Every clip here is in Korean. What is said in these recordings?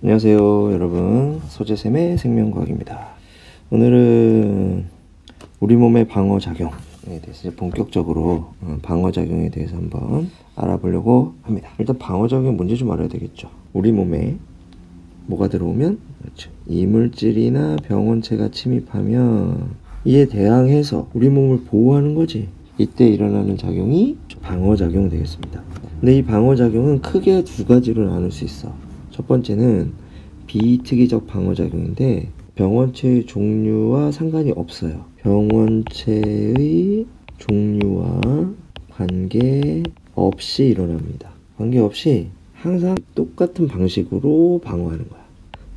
안녕하세요 여러분, 소재쌤의 생명과학입니다. 오늘은 우리 몸의 방어작용에 대해서 본격적으로 방어작용에 대해서 한번 알아보려고 합니다. 일단 방어작용이 뭔지 좀 알아야 되겠죠. 우리 몸에 뭐가 들어오면, 그렇죠, 이물질이나 병원체가 침입하면 이에 대항해서 우리 몸을 보호하는 거지. 이때 일어나는 작용이 방어작용 되겠습니다. 근데 이 방어작용은 크게 두 가지로 나눌 수 있어. 첫 번째는 비특이적 방어작용인데 병원체의 종류와 상관이 없어요. 병원체의 종류와 관계없이 일어납니다. 관계없이 항상 똑같은 방식으로 방어하는 거야.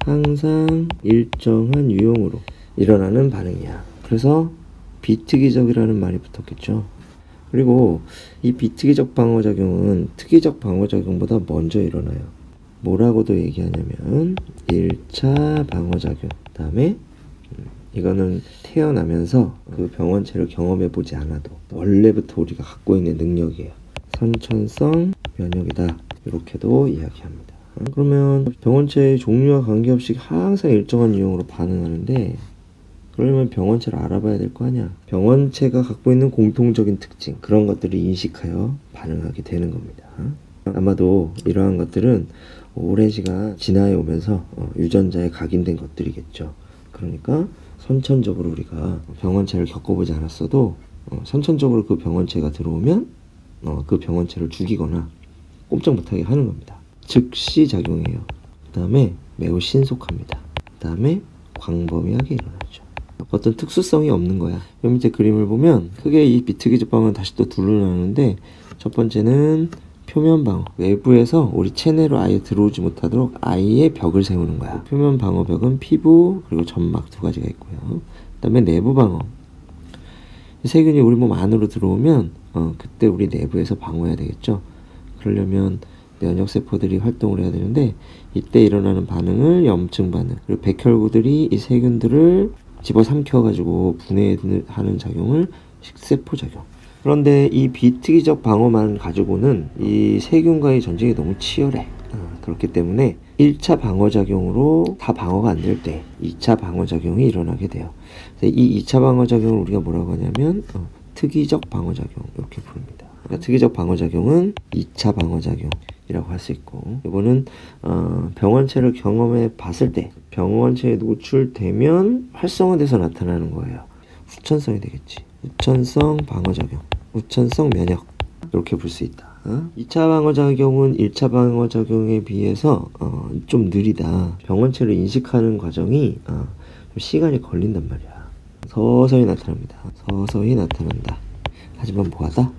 항상 일정한 유형으로 일어나는 반응이야. 그래서 비특이적이라는 말이 붙었겠죠. 그리고 이 비특이적 방어작용은 특이적 방어작용보다 먼저 일어나요. 뭐라고도 얘기하냐면 1차 방어작용, 그 다음에 이거는 태어나면서 그 병원체를 경험해 보지 않아도 원래부터 우리가 갖고 있는 능력이에요. 선천성 면역이다, 이렇게도 이야기합니다. 그러면 병원체의 종류와 관계없이 항상 일정한 유형으로 반응하는데, 그러면 병원체를 알아봐야 될 거 아니야. 병원체가 갖고 있는 공통적인 특징, 그런 것들을 인식하여 반응하게 되는 겁니다. 아마도 이러한 것들은 오랜 시간 지나해 오면서 유전자에 각인된 것들이겠죠. 그러니까 선천적으로 우리가 병원체를 겪어보지 않았어도 선천적으로 그 병원체가 들어오면 그 병원체를 죽이거나 꼼짝 못하게 하는 겁니다. 즉시 작용해요. 그 다음에 매우 신속합니다. 그 다음에 광범위하게 일어나죠. 어떤 특수성이 없는 거야. 요 밑에 그림을 보면 크게 이 비특이적 방어는 다시 또 둘로 나누는데, 첫 번째는 표면 방어, 외부에서 우리 체내로 아예 들어오지 못하도록 아예 벽을 세우는 거야. 표면 방어벽은 피부 그리고 점막 두 가지가 있고요. 그 다음에 내부 방어, 세균이 우리 몸 안으로 들어오면 그때 우리 내부에서 방어해야 되겠죠. 그러려면 면역세포들이 활동을 해야 되는데, 이때 일어나는 반응을 염증 반응, 그리고 백혈구들이 이 세균들을 집어삼켜 가지고 분해하는 작용을 식세포 작용. 그런데 이 비특이적 방어만 가지고는 이 세균과의 전쟁이 너무 치열해. 그렇기 때문에 1차 방어작용으로 다 방어가 안 될 때 2차 방어작용이 일어나게 돼요. 그래서 이 2차 방어작용을 우리가 뭐라고 하냐면 특이적 방어작용, 이렇게 부릅니다. 그러니까 특이적 방어작용은 2차 방어작용이라고 할 수 있고, 이거는 병원체를 경험해 봤을 때 병원체에 노출되면 활성화돼서 나타나는 거예요. 후천성이 되겠지. 후천성 방어작용, 후천성 면역, 이렇게 볼 수 있다. 2차 방어작용은 1차 방어작용에 비해서 좀 느리다. 병원체를 인식하는 과정이 좀 시간이 걸린단 말이야. 서서히 나타납니다. 서서히 나타난다. 하지만 뭐하다?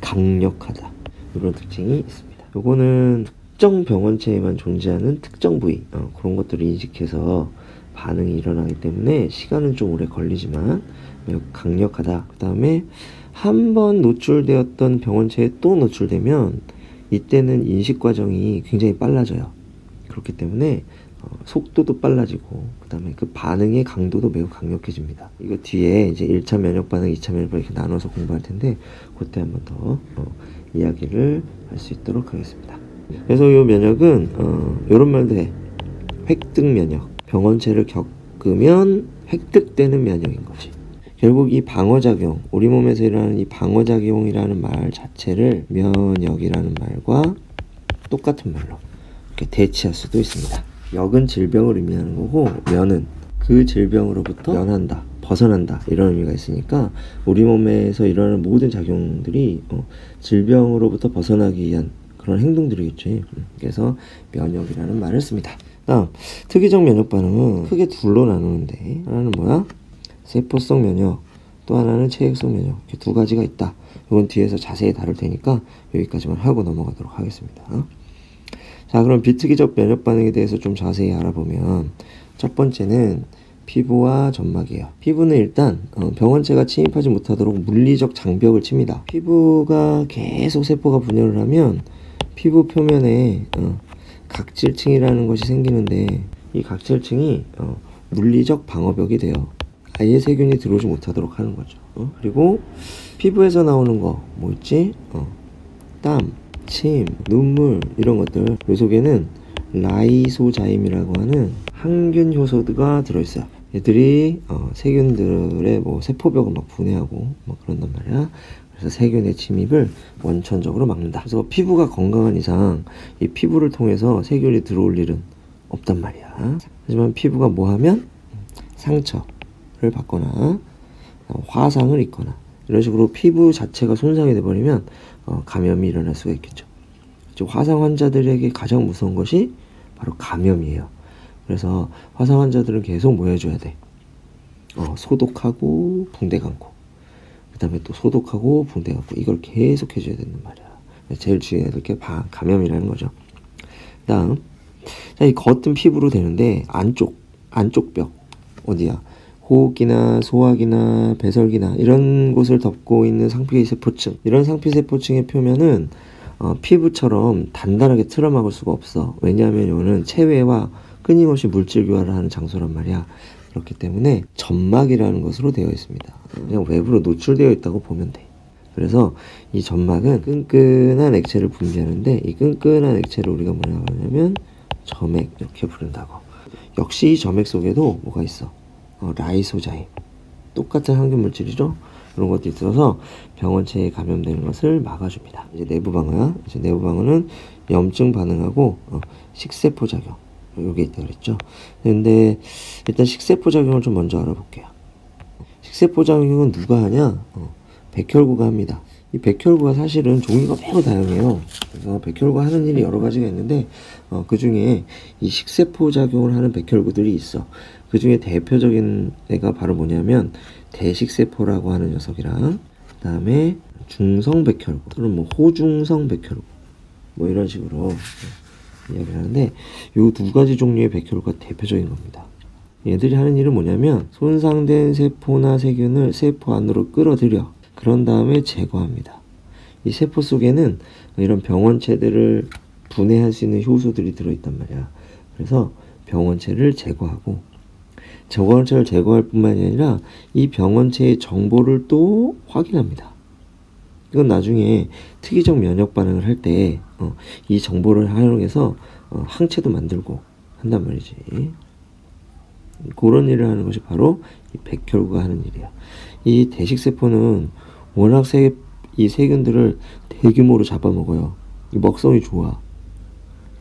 강력하다. 이런 특징이 있습니다. 요거는 특정 병원체에만 존재하는 특정 부위, 그런 것들을 인식해서 반응이 일어나기 때문에 시간은 좀 오래 걸리지만 매우 강력하다. 그 다음에 한 번 노출되었던 병원체에 또 노출되면 이때는 인식 과정이 굉장히 빨라져요. 그렇기 때문에 속도도 빨라지고, 그 다음에 그 반응의 강도도 매우 강력해집니다. 이거 뒤에 이제 1차 면역 반응, 2차 면역 반응 이렇게 나눠서 공부할 텐데, 그때 한번 더 이야기를 할 수 있도록 하겠습니다. 그래서 이 면역은 이런 말도 해. 획득 면역. 병원체를 겪으면 획득되는 면역인 거지. 결국 이 방어작용, 우리 몸에서 일어나는 이 방어작용이라는 말 자체를 면역이라는 말과 똑같은 말로 이렇게 대치할 수도 있습니다. 역은 질병을 의미하는 거고, 면은 그 질병으로부터 면한다, 벗어난다, 이런 의미가 있으니까 우리 몸에서 일어나는 모든 작용들이 질병으로부터 벗어나기 위한 그런 행동들이겠지. 그래서 면역이라는 말을 씁니다. 다음, 특이적 면역 반응은 크게 둘로 나누는데, 하나는 뭐야? 세포성 면역, 또 하나는 체액성 면역, 이렇게 두 가지가 있다. 이건 뒤에서 자세히 다룰 테니까 여기까지만 하고 넘어가도록 하겠습니다. 자, 그럼 비특이적 면역 반응에 대해서 좀 자세히 알아보면, 첫 번째는 피부와 점막이에요. 피부는 일단 병원체가 침입하지 못하도록 물리적 장벽을 칩니다. 피부가 계속 세포가 분열을 하면 피부 표면에 각질층이라는 것이 생기는데, 이 각질층이 물리적 방어벽이 돼요. 아예 세균이 들어오지 못하도록 하는 거죠. 그리고 피부에서 나오는 거 뭐 있지? 땀, 침, 눈물, 이런 것들, 요 속에는 라이소자임이라고 하는 항균 효소가 들어있어요. 얘들이 세균들의 뭐 세포벽을 막 분해하고 뭐 그런단 말이야. 그래서 세균의 침입을 원천적으로 막는다. 그래서 피부가 건강한 이상 이 피부를 통해서 세균이 들어올 일은 없단 말이야. 하지만 피부가 뭐하면 상처를 받거나 화상을 입거나 이런 식으로 피부 자체가 손상이 돼버리면 감염이 일어날 수가 있겠죠. 화상 환자들에게 가장 무서운 것이 바로 감염이에요. 그래서 화상 환자들은 계속 뭐 해줘야 돼? 소독하고 붕대 감고 그 다음에 또 소독하고 붕대 감고 이걸 계속 해줘야 된단 말이야. 제일 중요한 게 감염이라는 거죠. 그 다음 자, 이 겉은 피부로 되는데 안쪽 벽 어디야? 호흡기나 소화기나 배설기나 이런 곳을 덮고 있는 상피세포층, 이런 상피세포층의 표면은 피부처럼 단단하게 틀어막을 수가 없어. 왜냐하면 이거는 체외와 끊임없이 물질 교환을 하는 장소란 말이야. 그렇기 때문에 점막이라는 것으로 되어 있습니다. 그냥 외부로 노출되어 있다고 보면 돼. 그래서 이 점막은 끈끈한 액체를 분비하는데 이 끈끈한 액체를 우리가 뭐라고 하냐면 점액 이렇게 부른다고. 역시 이 점액 속에도 뭐가 있어? 라이소자임. 똑같은 항균 물질이죠. 그런 것도 있어서 병원체에 감염되는 것을 막아줍니다. 이제 내부 방어야. 이제 내부 방어는 염증 반응하고 식세포 작용. 요게 있다 그랬죠. 근데 일단 식세포 작용을 좀 먼저 알아볼게요. 식세포 작용은 누가 하냐? 백혈구가 합니다. 이 백혈구가 사실은 종류가 매우 다양해요. 그래서 백혈구가 하는 일이 여러 가지가 있는데 그 중에 이 식세포 작용을 하는 백혈구들이 있어. 그 중에 대표적인 애가 바로 뭐냐면 대식세포라고 하는 녀석이랑 그 다음에 중성 백혈구 또는 뭐 호중성 백혈구 뭐 이런 식으로 이야기를 하는데 요 두 가지 종류의 백혈구가 대표적인 겁니다. 얘들이 하는 일은 뭐냐면 손상된 세포나 세균을 세포 안으로 끌어들여 그런 다음에 제거합니다. 이 세포 속에는 이런 병원체들을 분해할 수 있는 효소들이 들어있단 말이야. 그래서 병원체를 제거하고 병원체를 제거할 뿐만이 아니라 이 병원체의 정보를 또 확인합니다. 이건 나중에 특이적 면역 반응을 할 때 이 정보를 활용해서 항체도 만들고 한단 말이지. 그런 일을 하는 것이 바로 이 백혈구가 하는 일이야. 이 대식세포는 워낙 이 세균들을 대규모로 잡아먹어요. 이 먹성이 좋아.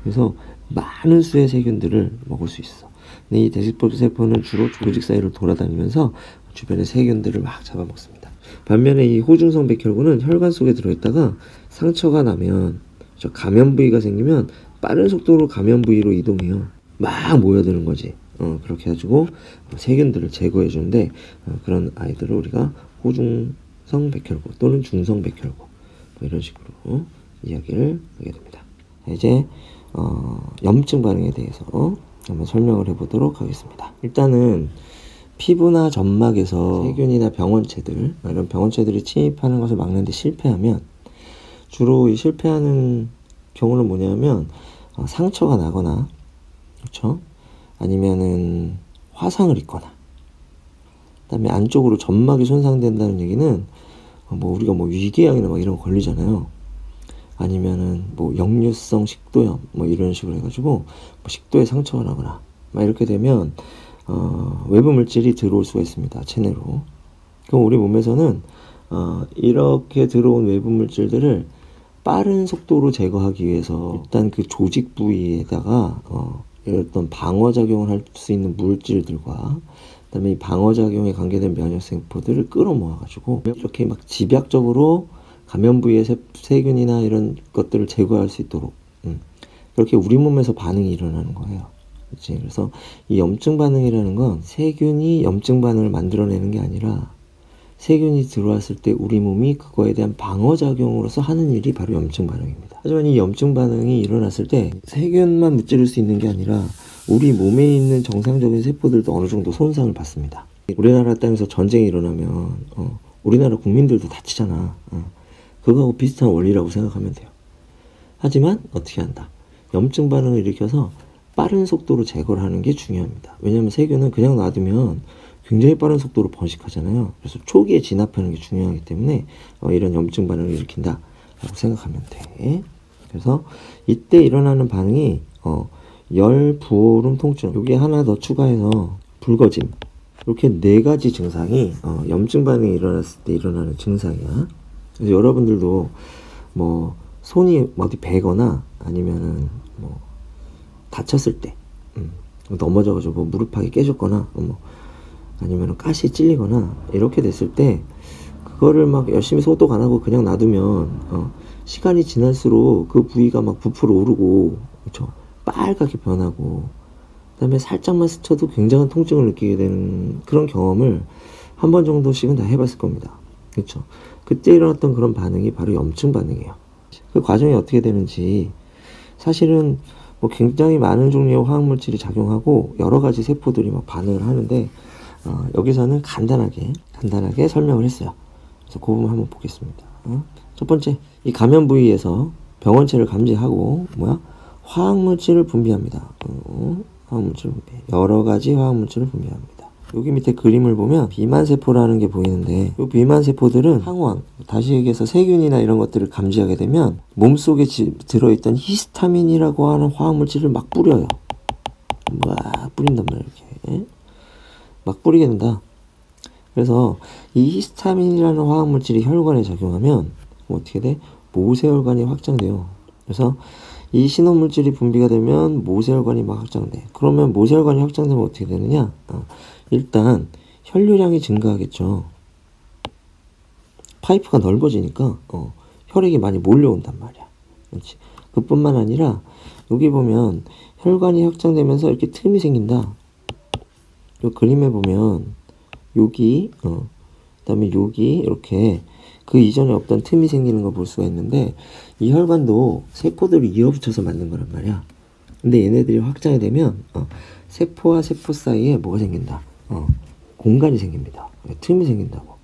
그래서 많은 수의 세균들을 먹을 수 있어. 근데 이 대식세포는 주로 조직 사이를 돌아다니면서 주변의 세균들을 막 잡아먹습니다. 반면에 이 호중성 백혈구는 혈관 속에 들어있다가 상처가 나면 감염 부위가 생기면 빠른 속도로 감염 부위로 이동해요. 막 모여드는 거지. 그렇게 해가지고 세균들을 제거해 주는데 그런 아이들을 우리가 호중성 백혈구 또는 중성 백혈구 뭐 이런 식으로 이야기를 하게 됩니다. 이제 염증 반응에 대해서 한번 설명을 해보도록 하겠습니다. 일단은 피부나 점막에서 세균이나 병원체들 이런 병원체들이 침입하는 것을 막는 데 실패하면 주로 이 실패하는 경우는 뭐냐면 상처가 나거나 그렇죠? 아니면은 화상을 입거나 그다음에 안쪽으로 점막이 손상된다는 얘기는 뭐 우리가 뭐 위궤양이나 막 이런 거 걸리잖아요. 아니면은 뭐 역류성 식도염 뭐 이런 식으로 해가지고 뭐 식도에 상처가 나거나 막 이렇게 되면 외부 물질이 들어올 수가 있습니다. 체내로. 그럼 우리 몸에서는 이렇게 들어온 외부 물질들을 빠른 속도로 제거하기 위해서 일단 그 조직 부위에다가 어떤 방어작용을 할 수 있는 물질들과 그다음에 이 방어작용에 관계된 면역세포들을 끌어모아가지고 이렇게 막 집약적으로 감염 부위의 세균이나 이런 것들을 제거할 수 있도록 그렇게 우리 몸에서 반응이 일어나는 거예요. 그렇지? 그래서 이 염증 반응이라는 건 세균이 염증 반응을 만들어내는 게 아니라 세균이 들어왔을 때 우리 몸이 그거에 대한 방어작용으로서 하는 일이 바로 염증 반응입니다. 하지만 이 염증 반응이 일어났을 때 세균만 무찌를 수 있는 게 아니라 우리 몸에 있는 정상적인 세포들도 어느 정도 손상을 받습니다. 우리나라 땅에서 전쟁이 일어나면 우리나라 국민들도 다치잖아. 그거하고 비슷한 원리라고 생각하면 돼요. 하지만 어떻게 한다? 염증 반응을 일으켜서 빠른 속도로 제거를 하는 게 중요합니다. 왜냐하면 세균은 그냥 놔두면 굉장히 빠른 속도로 번식하잖아요. 그래서 초기에 진압하는 게 중요하기 때문에 이런 염증 반응을 일으킨다 라고 생각하면 돼. 그래서 이때 일어나는 반응이 열, 부어오름, 통증. 여기 하나 더 추가해서 붉어짐. 이렇게 4가지 증상이 염증 반응이 일어났을 때 일어나는 증상이야. 그래서 여러분들도 뭐 손이 어디 베거나 아니면은 뭐 다쳤을 때 넘어져가지고 뭐 무릎팍이 깨졌거나 뭐 아니면은 가시에 찔리거나 이렇게 됐을 때 그거를 막 열심히 소독 안 하고 그냥 놔두면 시간이 지날수록 그 부위가 막 부풀어 오르고 그쵸? 빨갛게 변하고 그다음에 살짝만 스쳐도 굉장한 통증을 느끼게 되는 그런 경험을 한 번 정도씩은 다 해봤을 겁니다. 그렇죠? 그때 일어났던 그런 반응이 바로 염증 반응이에요. 그 과정이 어떻게 되는지 사실은 뭐 굉장히 많은 종류의 화학물질이 작용하고 여러 가지 세포들이 막 반응을 하는데 여기서는 간단하게 설명을 했어요. 그래서 그 부분 한번 보겠습니다. 첫 번째, 이 감염 부위에서 병원체를 감지하고 화학물질을 분비합니다. 화학물질 분비. 여러 가지 화학물질을 분비합니다. 여기 밑에 그림을 보면 비만세포라는 게 보이는데 이 비만세포들은 항원, 다시 얘기해서 세균이나 이런 것들을 감지하게 되면 몸속에 들어있던 히스타민이라고 하는 화학물질을 막 뿌려요. 막 뿌린단 말이에요. 이렇게. 막 뿌리게 된다. 그래서 이 히스타민이라는 화학물질이 혈관에 작용하면 어떻게 돼? 모세혈관이 확장돼요. 그래서 이 신호물질이 분비가 되면 모세혈관이 막 확장돼. 그러면 모세혈관이 확장되면 어떻게 되느냐? 일단 혈류량이 증가하겠죠. 파이프가 넓어지니까 혈액이 많이 몰려온단 말이야. 그렇지? 그뿐만 아니라 여기 보면 혈관이 확장되면서 이렇게 틈이 생긴다. 이 그림에 보면 여기 그다음에 여기 이렇게 그 이전에 없던 틈이 생기는 걸 볼 수가 있는데 이 혈관도 세포들이 이어붙여서 만든 거란 말이야. 근데 얘네들이 확장이 되면 세포와 세포 사이에 뭐가 생긴다? 공간이 생깁니다. 틈이 생긴다고.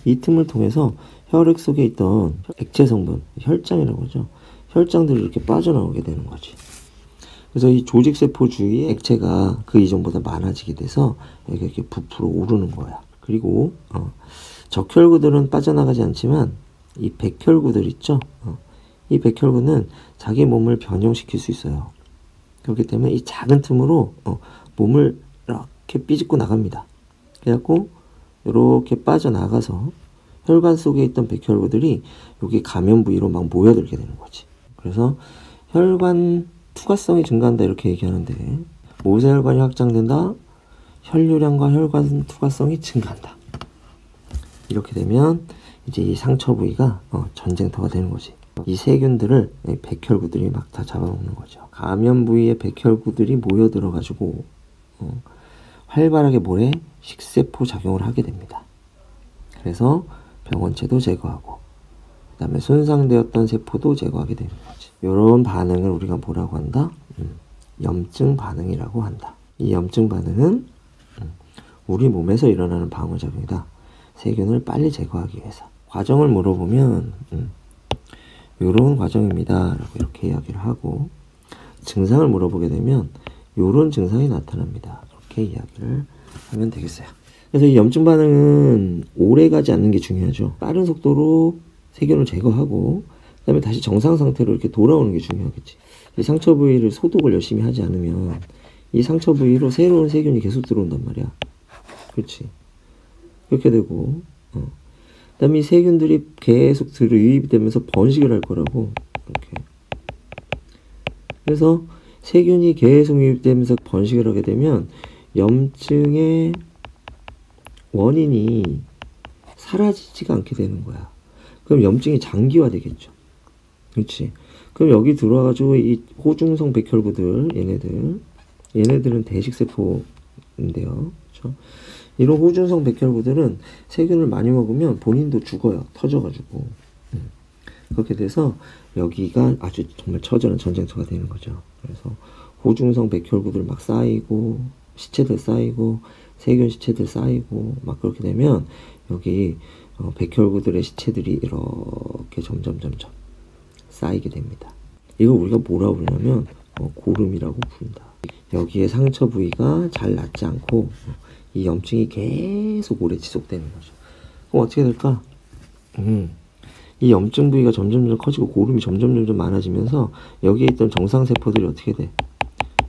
이 틈을 통해서 혈액 속에 있던 액체 성분, 혈장이라고 하죠. 혈장들이 이렇게 빠져나오게 되는 거지. 그래서 이 조직세포 주위에 액체가 그 이전보다 많아지게 돼서 이렇게 부풀어 오르는 거야. 그리고 적혈구들은 빠져나가지 않지만 이 백혈구들 있죠. 이 백혈구는 자기 몸을 변형시킬 수 있어요. 그렇기 때문에 이 작은 틈으로 몸을 이렇게 삐집고 나갑니다. 그래갖고 이렇게 빠져나가서 혈관 속에 있던 백혈구들이 여기 감염 부위로 막 모여들게 되는 거지. 그래서 혈관 투과성이 증가한다 이렇게 얘기하는데 모세혈관이 확장된다. 혈류량과 혈관 투과성이 증가한다. 이렇게 되면 이제 이 상처 부위가 전쟁터가 되는 거지. 이 세균들을 백혈구들이 막 다 잡아먹는 거죠. 감염 부위에 백혈구들이 모여들어 가지고 활발하게 식세포 작용을 하게 됩니다. 그래서 병원체도 제거하고 그 다음에 손상되었던 세포도 제거하게 되는 거지. 이런 반응을 우리가 뭐라고 한다? 염증 반응이라고 한다. 이 염증 반응은 우리 몸에서 일어나는 방어작용이다. 세균을 빨리 제거하기 위해서. 과정을 물어보면 요런 과정입니다 라고 이렇게 이야기를 하고, 증상을 물어보게 되면 요런 증상이 나타납니다 이렇게 이야기를 하면 되겠어요. 그래서 이 염증 반응은 오래 가지 않는 게 중요하죠. 빠른 속도로 세균을 제거하고 그 다음에 다시 정상 상태로 이렇게 돌아오는 게 중요하겠지. 이 상처 부위를 소독을 열심히 하지 않으면 이 상처 부위로 새로운 세균이 계속 들어온단 말이야. 그렇지. 그렇게 되고 그 다음에 이 세균들이 계속 유입이 되면서 번식을 할 거라고. 이렇게. 그래서 세균이 계속 유입되면서 번식을 하게 되면 염증의 원인이 사라지지가 않게 되는 거야. 그럼 염증이 장기화 되겠죠. 그렇지. 그럼 여기 들어와가지고 이 호중성 백혈구들, 얘네들은 대식세포인데요. 그렇죠? 이런 호중성 백혈구들은 세균을 많이 먹으면 본인도 죽어요. 터져가지고. 그렇게 돼서 여기가 아주 정말 처절한 전쟁터가 되는 거죠. 그래서 호중성 백혈구들 막 쌓이고, 시체들 쌓이고, 세균 시체들 쌓이고, 막 그렇게 되면 여기 백혈구들의 시체들이 이렇게 점점 쌓이게 됩니다. 이거 우리가 뭐라고 부르냐면 고름이라고 부른다. 여기에 상처 부위가 잘 낫지 않고 이 염증이 계속 오래 지속되는 거죠. 그럼 어떻게 될까? 이 염증 부위가 점점 커지고 고름이 점점 많아지면서 여기에 있던 정상 세포들이 어떻게 돼?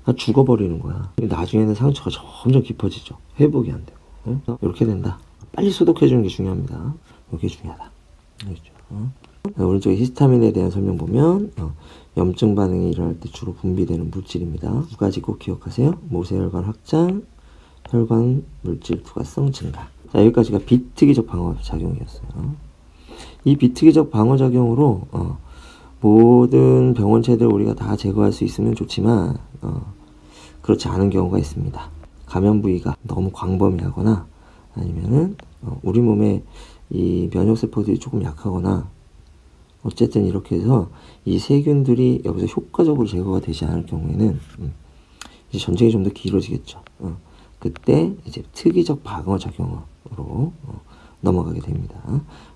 다 죽어버리는 거야. 나중에는 상처가 점점 깊어지죠. 회복이 안 되고. 이렇게 된다. 빨리 소독해주는 게 중요합니다. 이게 중요하다. 알겠죠? 오른쪽에 히스타민에 대한 설명 보면 염증 반응이 일어날 때 주로 분비되는 물질입니다. 두 가지 꼭 기억하세요. 모세혈관 확장, 혈관 물질 부가성 증가. 자, 여기까지가 비특이적 방어 작용이었어요. 이 비특이적 방어 작용으로 모든 병원체들 우리가 다 제거할 수 있으면 좋지만 그렇지 않은 경우가 있습니다. 감염 부위가 너무 광범위하거나 아니면은 우리 몸에 이 면역세포들이 조금 약하거나 어쨌든 이렇게 해서 이 세균들이 여기서 효과적으로 제거가 되지 않을 경우에는 이제 전쟁이 좀 더 길어지겠죠. 그때 이제 특이적 방어 작용으로 넘어가게 됩니다.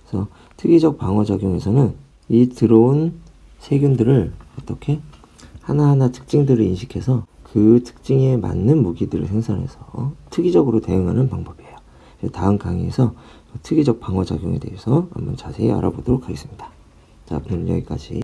그래서 특이적 방어 작용에서는 이 들어온 세균들을 어떻게 하나하나 특징들을 인식해서 그 특징에 맞는 무기들을 생산해서 특이적으로 대응하는 방법이에요. 다음 강의에서 특이적 방어 작용에 대해서 한번 자세히 알아보도록 하겠습니다. 자, 오늘 여기까지.